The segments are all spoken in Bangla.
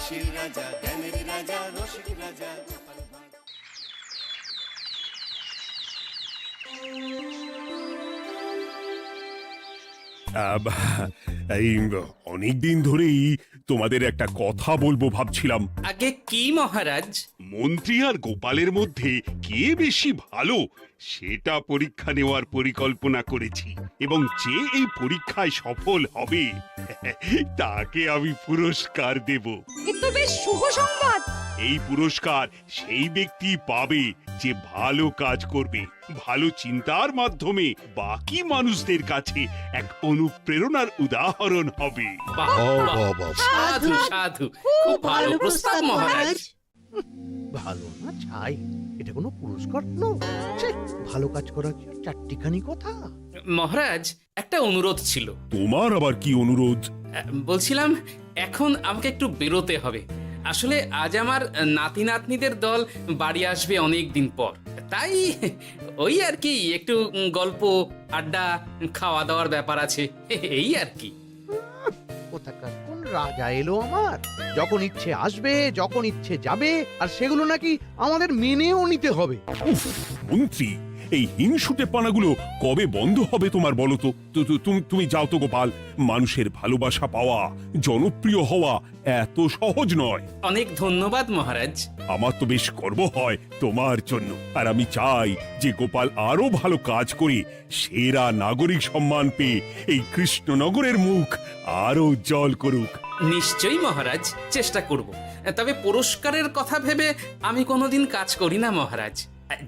হাসির রাজা, জ্ঞানের রাজা, রসিক রাজা গোপাল ভাঁড়। এই অনেকদিন ধরেই তোমাদের একটা কথা বলবো ভাবছিলাম। আগে কি মহারাজ? মন্ত্রী আর গোপালের মধ্যে কে বেশি ভালো সেটা পরীক্ষা নেওয়ার পরিকল্পনা করেছি, এবং যে এই পরীক্ষায় সফল হবে তাকে আমি পুরস্কার দেব। এ তো বেশ শুভ সংবাদ। এই পুরস্কার সেই ব্যক্তি পাবে যে ভালো কাজ করবে, ভালো চিন্তার মাধ্যমে বাকি মানুষদের কাছে এক অনুপ্রেরণার উদাহরণ হবে। বাহ, বাহ, সাধু সাধু, খুব ভালো প্রস্তাব মহারাজ। ভালো না ছাই, এটা কোনো পুরস্কার নয়। ছে, ভালো কাজ করার কি আর চারটিখানি কথা? মহারাজ, একটা অনুরোধ ছিল। তোমার আবার কি অনুরোধ? বলছিলাম, এখন আমাকে একটু বেরোতে হবে। আসলে আজ আমার নাতি নাতনিদের দল বাড়ি আসবে অনেক দিন পর, তাই ওই আর কি একটু গল্প আড্ডা খাওয়া দাওয়ার ব্যাপার আছে, এই আর কি। কোথাকার কোন রাজা এলো আমার? যখন ইচ্ছে আসবে, যখন ইচ্ছে যাবে, আর সেগুলো নাকি আমাদের মেনেও নিতে হবে। উফ, মন্ত্রী, এই হিংসুটে পানাগুলো কবে বন্ধ হবে তোমার বলো তো? তুমি যাও তো গোপাল। মানুষের ভালোবাসা পাওয়া, জনপ্রিয় হওয়া এত সহজ নয়। অনেক ধন্যবাদ মহারাজ। আমার তো বেশ গর্ব হয় তোমার জন্য, আর আমি চাই যে গোপাল আরো ভালো কাজ করে সেরা নাগরিক সম্মান পেয়ে এই কৃষ্ণনগরের মুখ আরো উজ্জ্বল করুক। নিশ্চয়ই মহারাজ, চেষ্টা করব। তবে পুরস্কারের কথা ভেবে আমি কোনোদিন কাজ করি না মহারাজ।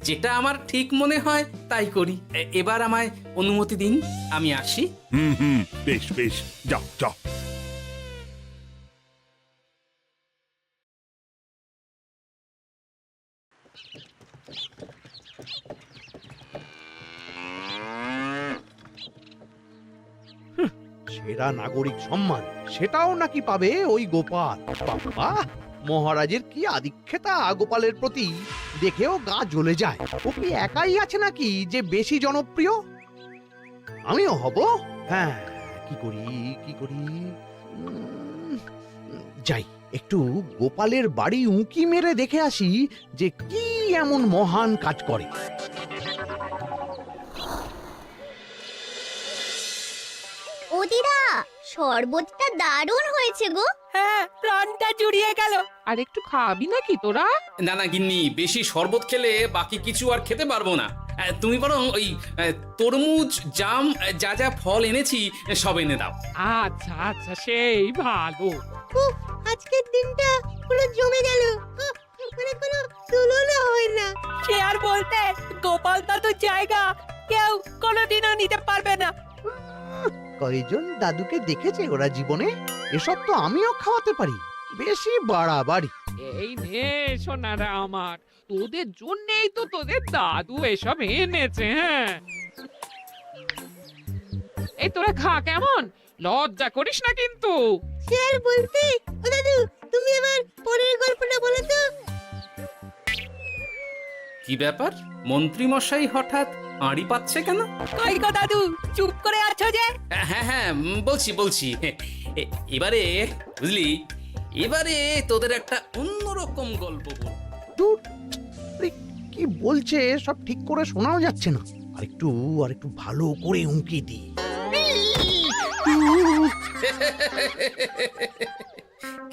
যেটা আমার ঠিক মনে হয় তাই করি। এবার আমায় অনুমতি দিন, আমি আসি। হুম, বেশ বেশ, যাও যাও। সেরা নাগরিক সম্মান সেটাও নাকি পাবে ওই গোপাল। বাবা, মহারাজের কি আদিক্ষেতা গোপালের প্রতি, দেখেও গা জ্বলে যায়। ও কি একাই আছে নাকি যে বেশি জনপ্রিয়? আমিও হব। হ্যাঁ, কি করি কি করি? যাই, একটু গোপালের বাড়ি উঁকি মেরে দেখে আসি যে কি এমন মহান কাজ করে। ও দিদা, শরবতটা দারুণ হয়েছে গো। হ্যাঁ, প্রাণটা জুড়িয়ে গেল। আর একটু খাবি নাকি তোরা? না না গিন্নি, বেশি শরবত খেলে বাকি কিছু আর খেতে পারবো না। তুমি বরং ওই তরমুজ, জাম, যা যা ফল এনেছি সব এনে দাও। আচ্ছা আচ্ছা, সেই ভালো। উফ, আজকের দিনটা পুরো জমে গেল। মানে কোনো তুলনা হয় না। সে আর বলতে, গোপাল দাদুর জায়গা কেউ কোনোদিনও নিতে পারবে না। কয়জন দাদুকে দেখেছে ওরা জীবনে? এসব তো আমিও খাওয়াতে পারি। বেশি বাড়াবাড়ি। এই নে সোনারা আমার, তোদের জন্যই তো তোদের দাদু এসব এনেছে। হ্যাঁ, এই তোরা খা, কেমন? লজ্জা করিস না কিন্তু। সে আর বলতে, ও দাদু, তুমি এবার পরের গল্পটা বলো তো। কি ব্যাপার, মন্ত্রী মশাই হঠাৎ আড়ি পাচ্ছে কেন? কই গো দাদু, চুপ করে আছো যে? হ্যাঁ হ্যাঁ, বলছি। এবারে বুঝলি, এবারে তোদের একটা অন্যরকম গল্প বল। ধুর, আরে কি বলছে সব ঠিক করে শোনাও যাচ্ছে না। আর একটু ভালো করে উঁকি দি।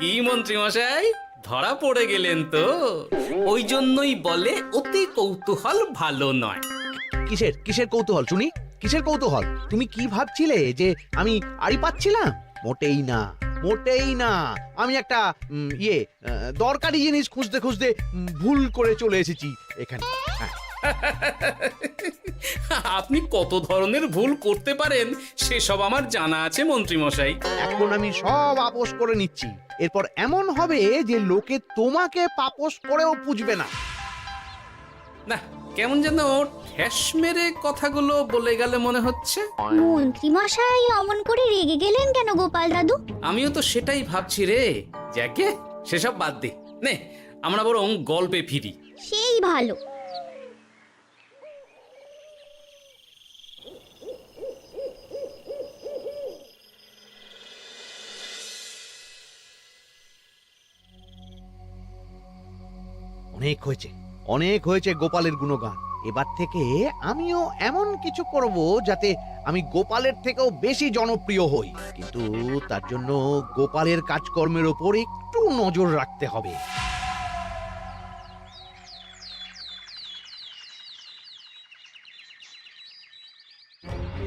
কি মন্ত্রী মশাই, ধরা পড়ে গেলেন তো? ওই জন্যই বলে অতি কৌতূহল ভালো নয়। কিসের কিসের কৌতূহল শুনি? কিসের কৌতূহল? তুমি কি ভাবছিলে যে আমি আড়ি পাচ্ছিলাম? মোটেই না, মোটেই না। আমি একটা দরকারি জিনিস খুঁজতে খুঁজতে ভুল করে চলে এসেছি এখানে। হ্যাঁ, আপনি কত ধরনের ভুল করতে পারেন সেসব আমার জানা আছে মন্ত্রী মশাই। এখন আমি সব আপোষ করে নিচ্ছি। এরপর এমন হবে যে লোকে তোমাকে পাপোশ করেও পুজবে না। না, কেমন যেন ঠেস মেরে কথাগুলো বলে গেলে মনে হচ্ছে। মন্ত্রী মশাই অমন করে রেগে গেলেন কেন গোপাল দাদু? আমিও তো সেটাই ভাবছি রে। যাকে সেসব বাদ দে, নে আমরা বরং গল্পে ফিরি। সেই ভালো। অনেক হয়েছে, অনেক হয়েছে গোপালের গুণগান। এবার থেকে আমিও এমন কিছু করব যাতে আমি গোপালের থেকেও বেশি জনপ্রিয় হই, কিন্তু তার জন্য গোপালের কাজকর্মের ওপর একটু নজর রাখতে হবে।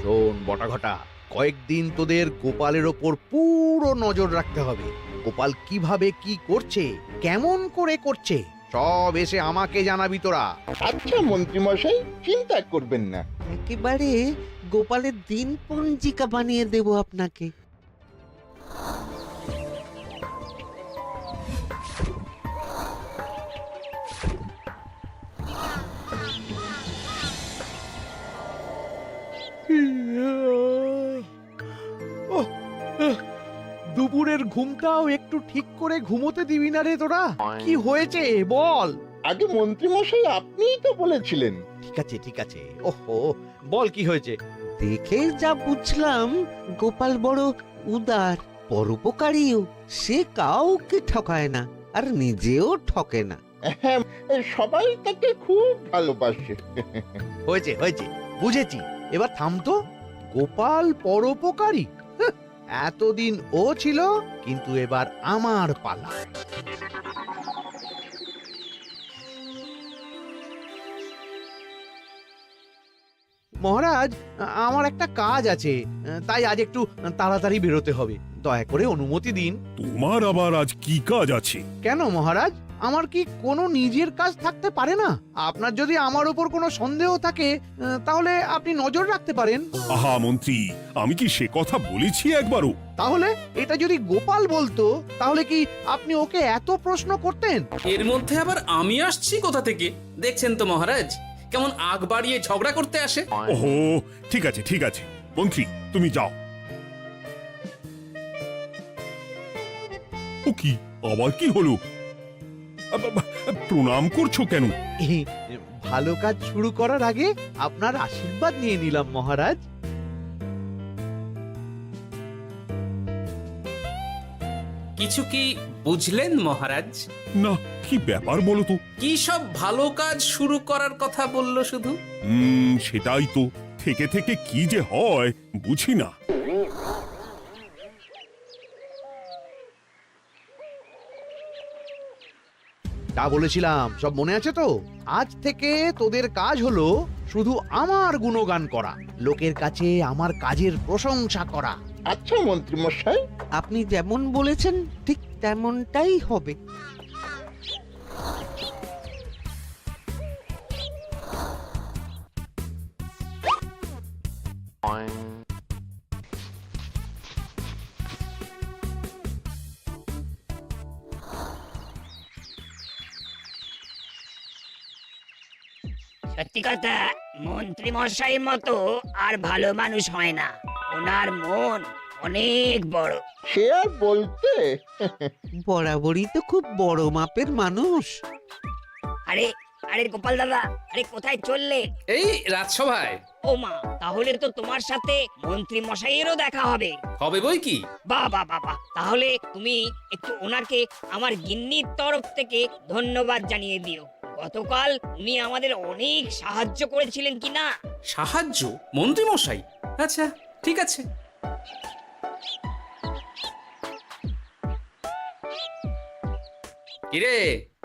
শোন বটাঘটা, কয়েকদিন তোদের গোপালের ওপর পুরো নজর রাখতে হবে। গোপাল কিভাবে কি করছে, কেমন করে করছে, সব এসে আমাকে জানাবি তোরা। আচ্ছা মন্ত্রীমশাই, চিন্তা করবেন না। একেবারে গোপালের দিন পঞ্জিকা বানিয়ে দেব আপনাকে। দুপুরের ঘুমটাও একটু ঠিক করে ঘুমোতে দিবি না রে তোরা? কি হয়েছে বল। আগে মন্ত্রীমশাই আপনিই তো বলেছিলেন। ঠিক আছে ঠিক আছে, ওহো বল কি হয়েছে। দেখে যা বুঝলাম গোপাল বড় উদার, পরোপকারীও। সে কাউকে ঠকায় না, আর নিজেও ঠকে না। হ্যাঁ, সবাই তাকে খুব ভালোবাসে। হয়েছে হয়েছে, বুঝেছি। এবার থাম তো। গোপাল পরোপকারী? হাহ, এতদিন ও ছিল, কিন্তু এবার আমার পালা। মহারাজ, আমার একটা কাজ আছে, তাই আজ একটু তাড়াতাড়ি বেরোতে হবে। দয়া করে অনুমতি দিন। তোমার আবার আজ কি কাজ আছে? কেন মহারাজ, আমার কি কোনো নিজের কাজ থাকতে পারে না? আপনার যদি আমার উপর কোনো সন্দেহ থাকে, তাহলে আপনি নজর রাখতে পারেন। আহা মন্ত্রী, আমি কি সে কথা বলেছি একবারও? তাহলে এটা যদি গোপাল বলতো, তাহলে কি আপনি ওকে এত প্রশ্ন করতেন? এর মধ্যে আবার আমি আসছি কোথা থেকে? দেখছেন তো মহারাজ, কেমন আগ বাড়িয়ে ঝগড়া করতে আসে। ওহো, ঠিক আছে ঠিক আছে, মন্ত্রী তুমি যাও। ও কি, আবার কি হলো? প্রণাম করছো কেন? ভালো কাজ শুরু করার আগে আপনার আশীর্বাদ নিয়ে নিলাম মহারাজ। কিছু কি বুঝলেন মহারাজ? না, কি ব্যাপার বলো তো? কি সব ভালো কাজ শুরু করার কথা বললো শুধু? সেটাই তো, থেকে থেকে কি যে হয় বুঝি না। তা বলেছিলাম সব মনে আছে তো? আজ থেকে তোদের কাজ হলো শুধু আমার গুণগান করা, লোকের কাছে আমার কাজের প্রশংসা করা। আচ্ছা মন্ত্রীমশাই। আপনি যেমন বলেছেন ঠিক তেমনটাই হবে। সত্যি কথা, মন্ত্রী মশাইয়ের মতো আর ভালো মানুষ হয় না। ওনার মন অনেক বড়। সে আর বলতে। বরাবরই তো খুব বড় মাপের মানুষ। আরে আরে গোপাল দাদা, আরে কোথায় চললে? এই রাজসভায়। ও মা, তাহলে তো তোমার সাথে মন্ত্রী মশাইয়েরও দেখা হবে। হবে বই কি? বাহ বাহ বাহ বাহ, তাহলে তুমি একটু ওনাকে আমার গিন্নির তরফ থেকে ধন্যবাদ জানিয়ে দিও। গতকাল উনি আমাদের অনেক সাহায্য করেছিলেন কিনা। সাহায্য? মন্ত্রী মশাই? আচ্ছা ঠিক আছে। কিরে,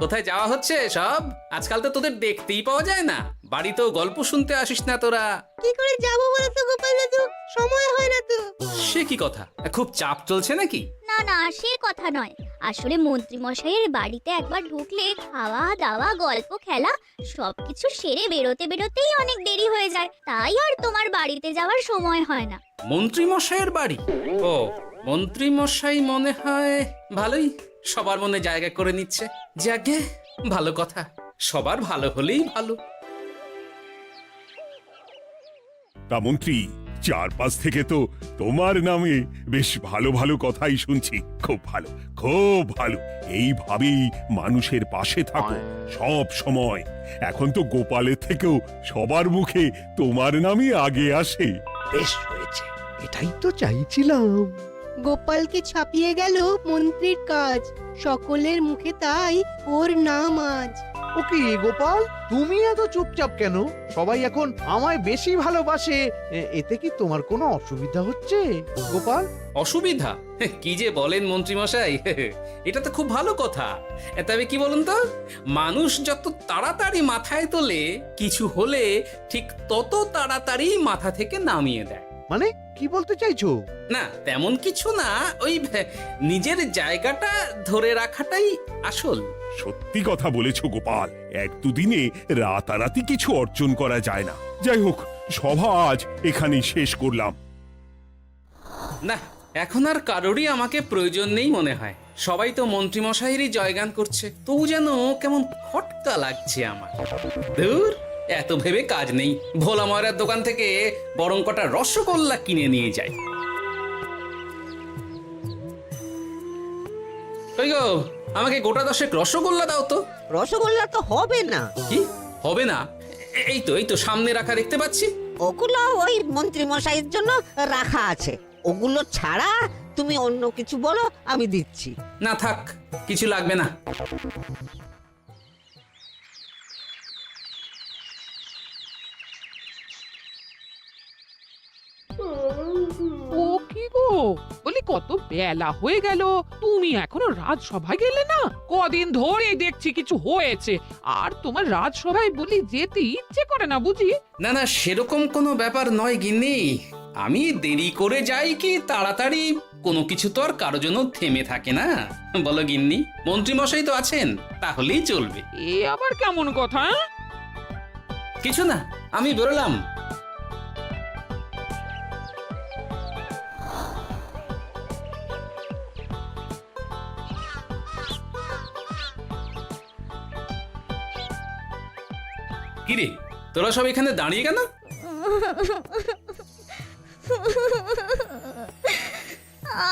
কোথায় যাওয়া হচ্ছে সব? আজকাল তো তোদের দেখতেই পাওয়া যায় না, বাড়িতেও গল্প শুনতে আসিস না তোরা। কি করে যাবো বলতো গোপাল দাদু, সময় হয় না তো। সে কি কথা, খুব চাপ চলছে নাকি? না না, সে কথা নয়। আসলে মন্ত্রী মশাইয়ের বাড়িতে একবার ঢুকলে খাওয়া দাওয়া গল্প খেলা সবকিছু সেরে বেরোতে বেরোতেই অনেক দেরি হয়ে যায়, তাই আর তোমার বাড়িতে যাওয়ার সময় হয় না। মন্ত্রী মশাইয়ের বাড়ি? ও, মন্ত্রী মশাই মনে হয় ভালোই সবার মনে জায়গা করে নিচ্ছে। যাকে ভালো কথা, সবার ভালো হলেই ভালো। তা মন্ত্রী, চারপাশ থেকে তো তোমার নামে বেশ ভালো ভালো কথাই শুনছি। খুব ভালো, খুব ভালো। এইভাবেই মানুষের পাশে থাকো সব সময়। এখন তো গোপালের থেকেও সবার মুখে তোমার নামই আগে আসে। বেশ হয়েছে, এটাই তো চাইছিলাম। গোপালকে ছাপিয়ে গেল মন্ত্রীর কাজ, সকলের মুখে তাই ওর নাম আজ। ও কি গোপাল, তুমি এত চুপচাপ কেন? সবাই এখন আমায় বেশি ভালোবাসে, এতে কি তোমার কোনো অসুবিধা হচ্ছে গোপাল? অসুবিধা? কি যে বলেন মন্ত্রী মশাই, এটা তো খুব ভালো কথা। তবে কি বলুন তো, মানুষ যত তাড়াতাড়ি মাথায় তোলে, কিছু হলে ঠিক তত তাড়াতাড়ি মাথা থেকে নামিয়ে দেয়। মানে কি বলতে চাইছো? না তেমন কিছু না, ওই নিজের জায়গাটা ধরে রাখাটাই আসল। সত্যি কথা বলেছো গোপাল, এক দুদিনে রাতারাতি কিছু অর্জন করা যায় না। যাই হোক, সভা আজ এখানেই শেষ করলাম। না, এখন আর কারোরই আমাকে প্রয়োজন নেই মনে হয়। সবাই তো মন্ত্রী মশাইয়েরই জয়গান করছে, তবু যেন কেমন খটকা লাগছে আমার। ধুর, এত ভেবে কাজ নেই, ভোলা ময়রার দোকান থেকে বরং কটা রসগোল্লা কিনে নিয়ে যাই। কই গো, আমাকে গোটা 10 রসগোল্লা দাও তো। রসগোল্লা তো হবে না। কি হবে না? এই তো সামনে রাখা দেখতে পাচ্ছি। ওগুলো ওই মন্ত্রী মশাইয়ের জন্য রাখা আছে। ওগুলো ছাড়া তুমি অন্য কিছু বলো, আমি দিচ্ছি। না থাক, কিছু লাগবে না। ও কি গো, বলি কত বেলা হয়ে গেল, তুমি এখনো রাজসভায় গেলে না? কদিন ধরে দেখছি কিছু হয়েছে, আর তোমার রাজসভায় বলি যেতে ইচ্ছে করে না বুঝি? না না, সেরকম কোনো ব্যাপার নয় গিন্নি। আমি দেরি করে যাই কি তাড়াতাড়ি, কোনো কিছু তো আর কারো জন্য থেমে থাকে না, বলো গিন্নি? মন্ত্রী মশাই তো আছেন, তাহলেই চলবে। এ আবার কেমন কথা? কিছু না, আমি বেরোলাম। কিরে, তোরা সব এখানে দাঁড়িয়ে কেন?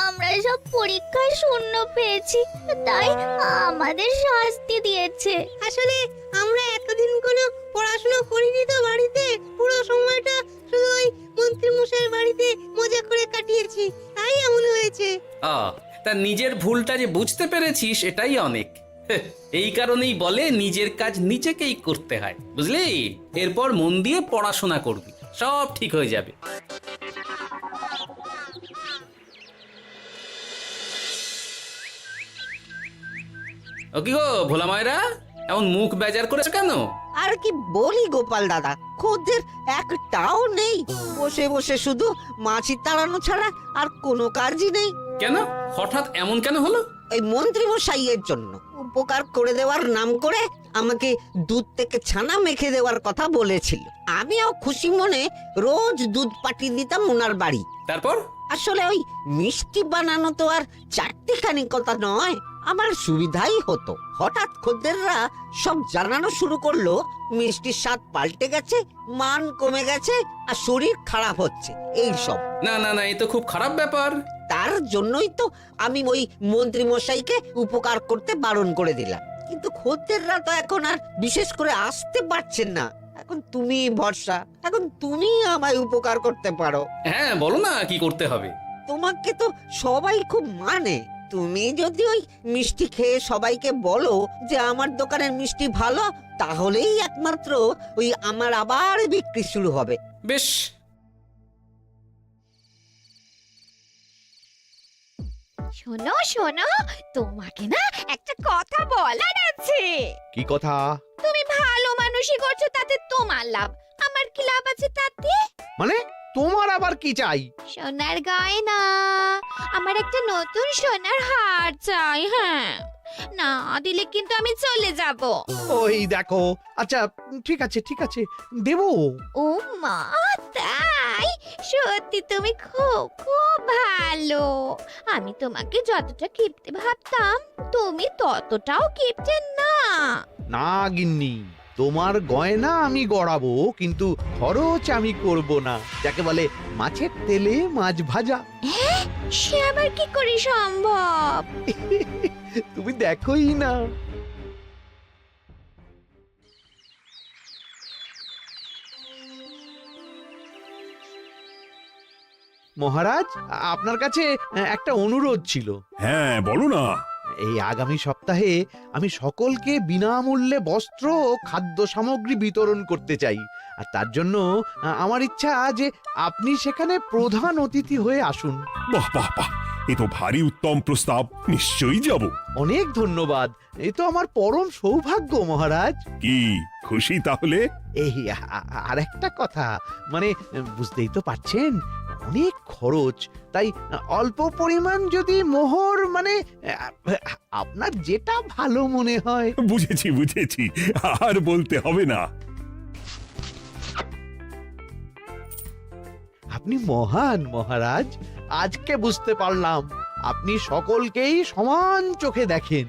আমরা সব পরীক্ষায় শূন্য পেয়েছি, তাই আমাদের শাস্তি দিয়েছে। আসলে আমরা এতদিন কোনো পড়াশোনা করিনি তো বাড়িতে, পুরো সময়টা শুধু ওই মন্ত্রী মশাইয়ের বাড়িতে মজা করে কাটিয়েছি, তাই এমন হয়েছে। তা নিজের ভুলটা যে বুঝতে পেরেছিস, এটাই অনেক। এই কারণেই বলে নিজের কাজ নিজেকেই করতে হয়, বুঝলি? এরপর মন দিয়ে পড়াশোনা করবি, সব ঠিক হয়ে যাবে। ও কি গো ভোলা ময়রা, এমন মুখ বেজার করেছো কেন? আর কি বলি গোপাল দাদা, খদ্দের একটাও নেই। বসে বসে শুধু মাছি তাড়ানো ছাড়া আর কোনো কাজই নেই। কেন, হঠাৎ এমন কেন হলো? ওই মন্ত্রী মশাইয়ের জন্য উপকার করে দেওয়ার নাম করে আমাকে দুধ থেকে ছানা মেখে দেওয়ার কথা বলেছিল। আমিও খুশি মনে রোজ দুধ পাঠিয়ে দিতাম ওনার বাড়ি। তারপর? আসলে ওই মিষ্টি বানানো তো আর চারটিখানি কথা নয়, আমার সুবিধাই হতো। হঠাৎ খদ্দেররা সব জানানো শুরু করলো মিষ্টির স্বাদ পাল্টে গেছে, মান কমে গেছে, আর শরীর খারাপ হচ্ছে, এই সব। না না না, এ তো খুব খারাপ ব্যাপার। তার জন্যই তো আমি ওই মন্ত্রী মশাইকে উপকার করতে বারণ করে দিলাম। কিন্তু খদ্দেররা তো এখন আর বিশেষ করে আসতে পারছেন না। এখন তুমি ভরসা, এখন তুমি আমায় উপকার করতে পারো। হ্যাঁ বলো না, কি করতে হবে? তোমাকে তো সবাই খুব মানে। তুমি যদি ওই মিষ্টি খেয়ে সবাইকে বলো যে আমার দোকানের মিষ্টি ভালো, তাহলেই একমাত্র ওই আমার আবার বিক্রি শুরু হবে। বেশ। শোনো শোনো, তোমাকে না একটা কথা বলার আছে। কি কথা? তুমি ভালো মানুষই করছো, তাতে তোমার লাভ, আমার কি লাভ আছে তাতে? মানে তোমার আবার কি চাই? সোনার গয়না, আমার একটা নতুন সোনার হার চাই। হ্যাঁ, না দিলে কিন্তু আমি চলে যাব। ওই দেখো, আচ্ছা ঠিক আছে ঠিক আছে, দেবো। ও মা, তাই? সত্যি তুমি খুব খুব ভালো। আমি তোমাকে যতটা কিপটে ভাবতাম, তুমি ততটাও কিপটে না। না গিন্নি, তোমার গয়না আমি গড়াবো, কিন্তু খরচ আমি করব না। যাকে বলে মাছের তেলে মাছ ভাজা। সে আবার কি করে সম্ভব? তুমি দেখোই না। মহারাজ, আপনার কাছে একটা অনুরোধ ছিল। হ্যাঁ বলো না। এই আগামী সপ্তাহে আমি সকলকে বিনামূল্যে বস্ত্র ও খাদ্য সামগ্রী বিতরণ করতে চাই। আর তার জন্য আমার ইচ্ছা যে আপনি সেখানে প্রধান অতিথি হয়ে আসুন। বাহ বাহ বাহ, এ তো ভারী উত্তম প্রস্তাব, নিশ্চয়ই যাব। অনেক ধন্যবাদ, এ তো আমার পরম সৌভাগ্য মহারাজ। কি খুশি তাহলে? এই আর একটা কথা, মানে বুঝতেই তো পারছেন অনেক খরচ, তাই অল্প পরিমাণ যদি মোহর, মানে আপনার যেটা ভালো মনে হয়। বুঝেছি বুঝেছি, আর বলতে হবে না। আপনি মহান মহারাজ, আজকে বুঝতে পারলাম আপনি সকলকেই সমান চোখে দেখেন।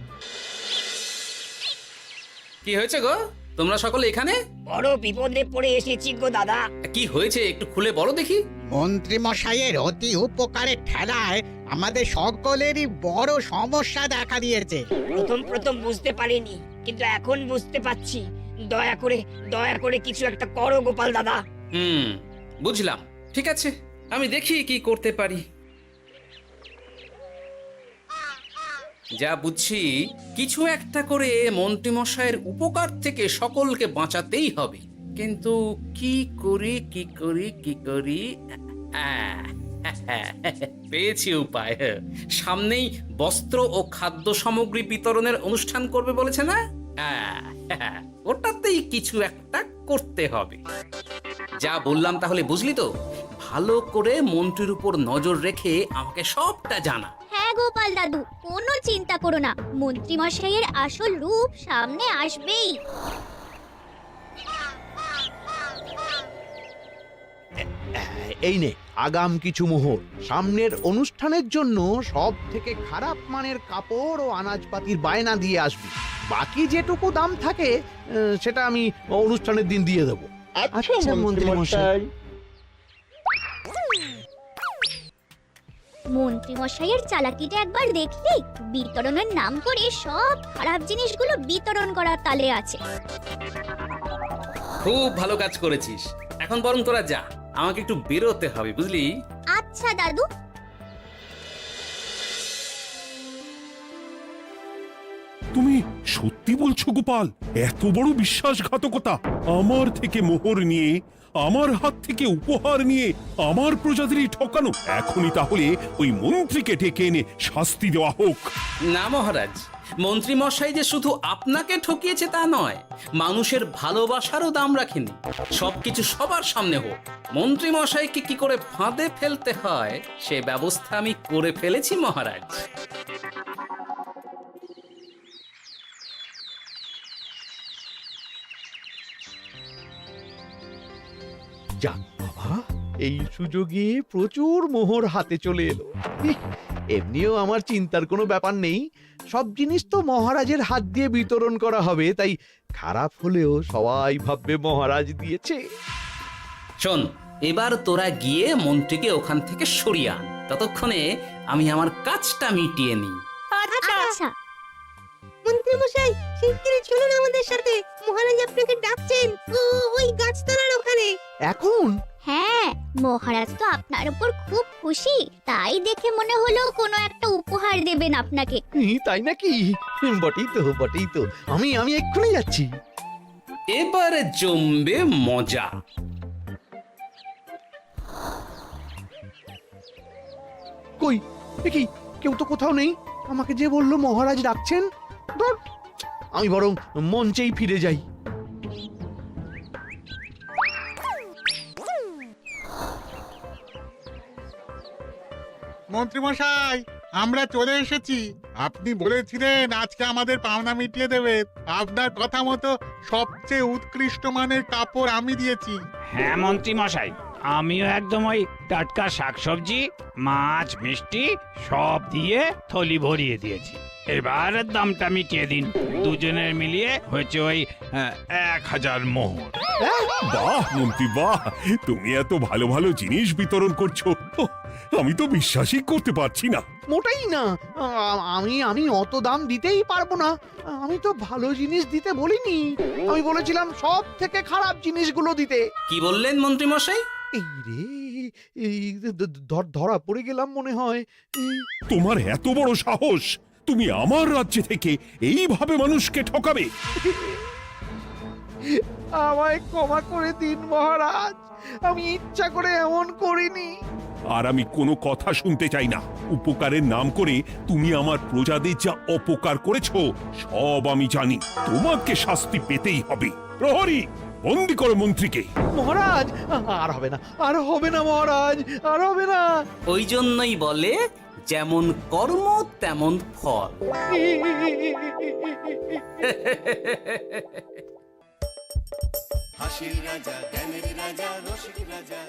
কি হয়েছে গো, তোমরা সকলে এখানে? বড় বিপদে পড়ে এসেছি গো দাদা। কি হয়েছে একটু খুলে বলো দেখি। মন্ত্রী মশাইয়ের অতি উপকারের ঠেলায় আমাদের সকলেরই বড় সমস্যা দেখা দিয়েছে। প্রথম বুঝতে পারিনি, কিন্তু এখন বুঝতে পারছি। দয়া করে কিছু একটা করো গোপাল দাদা। বুঝলাম, ঠিক আছে, আমি দেখি কি করতে পারি। যা বুঝছি, কিছু একটা করে মন্ত্রীমশাইয়ের উপকার থেকে সকলকে বাঁচাতেই হবে। কিন্তু কি করি পেয়েছি উপায়। সামনেই বস্ত্র ও খাদ্য সামগ্রী বিতরণের অনুষ্ঠান করবে বলেছে না? ওটাতেই কিছু একটা করতে হবে। যা বললাম তাহলে বুঝলি তো? ভালো করে মন্ত্রীর উপর নজর রেখে আমাকে সবটা জানা। হ্যাঁ গোপাল দাদু, কোনো চিন্তা করো না, মন্ত্রী মশাইয়ের আসল রূপ সামনে আসবেই। এই নে আগাম কিছু মোহর। সামনের অনুষ্ঠানের জন্য সব থেকে খারাপ মানের কাপড় ও আনাজপাতির বায়না দিয়ে আসবি। বাকি যেটুকু দাম থাকে সেটা আমি অনুষ্ঠানের দিন দিয়ে দেবো। আচ্ছা মন্ত্রী মশাই। মন্ত্রী মশাইয়ের চালাকিটা একবার দেখলি? বিতরণের নাম করে সব খারাপ জিনিসগুলো বিতরণ করার তালে আছে। খুব ভালো কাজ করেছিস। এখন বরং তোরা যা, আমাকে একটু বেরোতে হবে, বুঝলি? আচ্ছা দাদু। তুমি সত্যি বলছো গোপাল? এত বড় বিশ্বাসঘাতকতা! আমার থেকে মোহর নিয়ে, আমার হাত থেকে উপহার নিয়ে আমার প্রজাদেরই ঠকানো। এখনই তাহলে ওই মন্ত্রীকে ডেকে এনে শাস্তি দেওয়া হোক। না মহারাজ, মন্ত্রী মশাই যে শুধু আপনাকে ঠকিয়েছে তা নয়, মানুষের ভালোবাসারও দাম রাখেনি। সবকিছু সবার সামনে হোক। মন্ত্রী মশাইকে কি করে ফাঁদে ফেলতে হয় সে ব্যবস্থা আমি করে ফেলেছি মহারাজ। যাক বাবা, এই সুযোগে প্রচুর মোহর হাতে চলে এলো। এমনিও আমার চিন্তার কোনো ব্যাপার নেই, সব জিনিস তো মহারাজের হাত দিয়ে বিতরণ করা হবে, তাই খারাপ হলেও সবাই ভাববে মহারাজ দিয়েছে। শোন, এবার তোরা গিয়ে মন্ত্রীকে ওখান থেকে সরিয়ে আন। ততক্ষণে আমি আমার কাজটা মিটিয়ে নিই। আচ্ছা। মন্ত্রী মশাই, শিগগিরই চলুন আমাদের সাথে, মহারাজ আপনাকে ডাকছেন ওই গাছতলার ওখানে। এখন? হ্যাঁ, মহারাজ তো আপনার উপর খুব খুশি, তাই দেখে মনে হলো কোনো একটা উপহার দেবেন আপনাকে। তাই নাকি? বটেই তো, আমি এক্ষুনি যাচ্ছি। এবারে জমবে মজা। কই দেখি, কেউ তো কোথাও নেই। আমাকে যে বললো মহারাজ ডাকছেন, ধর আমি বরং মঞ্চেই ফিরে যাই। মন্ত্রী মশাই, আমরা চলে এসেছি। আপনি বলেছিলেন আজকে আমাদের পাওনা মিটিয়ে দেবেন। আপনার কথা মতো সবচেয়ে উৎকৃষ্ট মানের কাপড় আমি দিয়েছি। হ্যাঁ মন্ত্রী মশাই, আমিও একদম ওই টাটকা শাকসবজি, মাছ, মিষ্টি সব দিয়ে থলি ভরিয়ে দিয়েছি। এবার দামটা মিটিয়ে দিন। দুজনের মিলিয়ে হয়েছে ওই 1000 মোহর। বাহ মন্ত্রী বাহ, তুমি এত ভালো ভালো জিনিস বিতরণ করছো, আমি তো বিশ্বাসই করতে পারছি না। মোটাই না, আমি অত দাম দিতেই পারবো না। আমি তো ভালো জিনিস দিতে বলিনি, আমি বলেছিলাম সব থেকে খারাপ জিনিসগুলো দিতে। কি বললেন মন্ত্রী মশাই? এই রে, এই ধরা পড়ে গেলাম মনে হয়। তোমার এত বড় সাহস! তুমি আমার রাজ্যে থেকে এইভাবে মানুষকে ঠকাবে? আমায় ক্ষমা করে দিন মহারাজ, আমি ইচ্ছা করে এমন করিনি। আর আমি কোনো কথা শুনতে চাই না। উপকারের নাম করে তুমি আমার প্রজাদের যা অপকার করেছো সব আমি জানি। তোমাকে শাস্তি পেতেই হবে। প্রহরী, বন্দি করো মন্ত্রীকে। মহারাজ, আর হবে না, আর হবে না মহারাজ, আর হবে না। ওই জন্যই বলে যেমন কর্ম তেমন ফল। হাসির রাজা জ্ঞানের রাজা রসিক রাজা